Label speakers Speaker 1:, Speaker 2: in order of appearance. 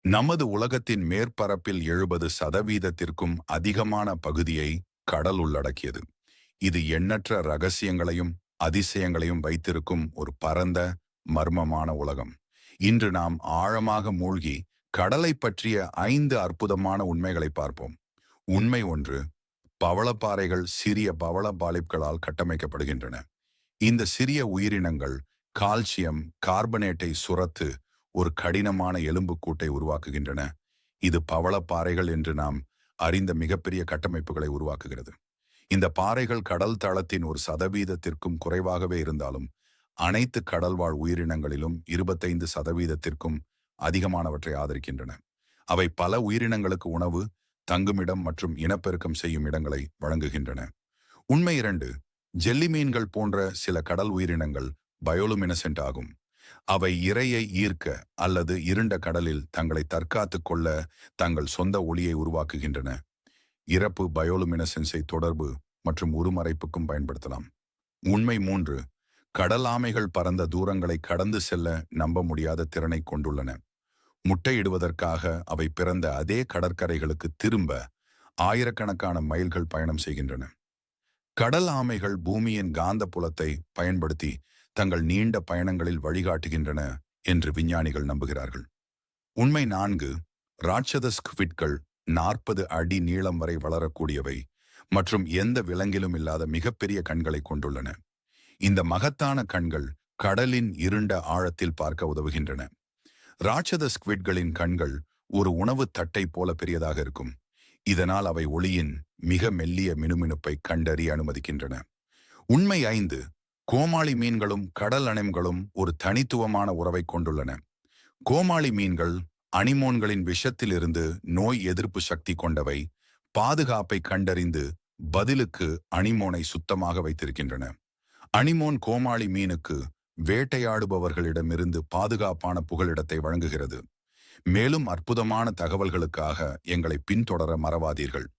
Speaker 1: நமது உலகத்தின் மேற்பரப்பில் 70% அதிகமான பகுதியை கடல் உள்ளடக்கியது. இது எண்ணற்ற ரகசியங்களையும் அதிசயங்களையும் வைத்திருக்கும் ஒரு பரந்த, மர்மமான உலகம். இன்று நாம் ஆழமாக மூழ்கி கடலை பற்றிய 5 அற்புதமான உண்மைகளை பார்ப்போம். உண்மை ஒன்று, பவளப்பாறைகள் சிறிய பவள பாலிப்களால் கட்டமைக்கப்படுகின்றன. இந்த சிறிய உயிரினங்கள் கால்சியம் கார்பனேட்டை சுரத்து ஒரு கடினமான எலும்புக்கூட்டை உருவாக்குகின்றன. இது பவளப்பாறைகள் என்று நாம் அறிந்த மிகப்பெரிய கட்டமைப்புகளை உருவாக்குகிறது. இந்த பாறைகள் கடல் தளத்தின் 1%த்திற்கும் குறைவாகவே இருந்தாலும் அனைத்து கடல்வாழ் உயிரினங்களிலும் 25%த்திற்கும் அதிகமானவற்றை ஆதரிக்கின்றன. அவை பல உயிரினங்களுக்கு உணவு, தங்குமிடம் மற்றும் இனப்பெருக்கம் செய்யும் இடங்களை வழங்குகின்றன. உண்மை 2, ஜெல்லி மீன்கள் போன்ற சில கடல் உயிரினங்கள் பயோலுமினசென்ட் ஆகும். அவை இரையை ஈர்க்க அல்லது இருண்ட கடலில் தங்களை தற்காத்துக் கொள்ள தங்கள் சொந்த ஒளியை உருவாக்குகின்றன. இறப்பு பயோலுமினசென்ஸை தொடர்பு மற்றும் உருமறைப்புக்கும் பயன்படுத்தலாம். உண்மை 3, கடல் ஆமைகள் பரந்த தூரங்களை கடந்து செல்ல நம்ப முடியாத திறனை கொண்டுள்ளன. முட்டையிடுவதற்காக அவை பிறந்த அதே கடற்கரைகளுக்கு திரும்ப ஆயிரக்கணக்கான மைல்கள் பயணம் செய்கின்றன. கடல் ஆமைகள் பூமியின் காந்த புலத்தை பயன்படுத்தி தங்கள் நீண்ட பயணங்களில் வழிகாட்டுகின்றன என்று விஞ்ஞானிகள் நம்புகிறார்கள். உண்மை 4, ராட்சத ஸ்குவிட்கள் 40 அடி நீளம் வரை வளரக்கூடியவை மற்றும் எந்த விலங்கிலும் இல்லாத மிகப்பெரிய கண்களை கொண்டுள்ளன. இந்த மகத்தான கண்கள் கடலின் இருண்ட ஆழத்தில் பார்க்க உதவுகின்றன. ராட்சத ஸ்குவிட்களின் கண்கள் ஒரு உணவு தட்டை போல பெரியதாக இருக்கும். இதனால் அவை ஒளியின் மிக மெல்லிய மினுமினுப்பை கண்டறிய அனுமதிக்கின்றன. உண்மை 5, கோமாளி மீன்களும் கடல் அணிம்களும் ஒரு தனித்துவமான உறவை கொண்டுள்ளன. கோமாளி மீன்கள் அனிமோன்களின் விஷத்திலிருந்து நோய் எதிர்ப்பு சக்தி கொண்டவை. பாதுகாப்பை கண்டறிந்து பதிலுக்கு அனிமோனை சுத்தமாக வைத்திருக்கின்றன. அனிமோன் கோமாளி மீனுக்கு வேட்டையாடுபவர்களிடமிருந்து பாதுகாப்பான புகலிடத்தை வழங்குகிறது. மேலும் அற்புதமான தகவல்களுக்காக எங்களை பின்தொடர மறவாதீர்கள்.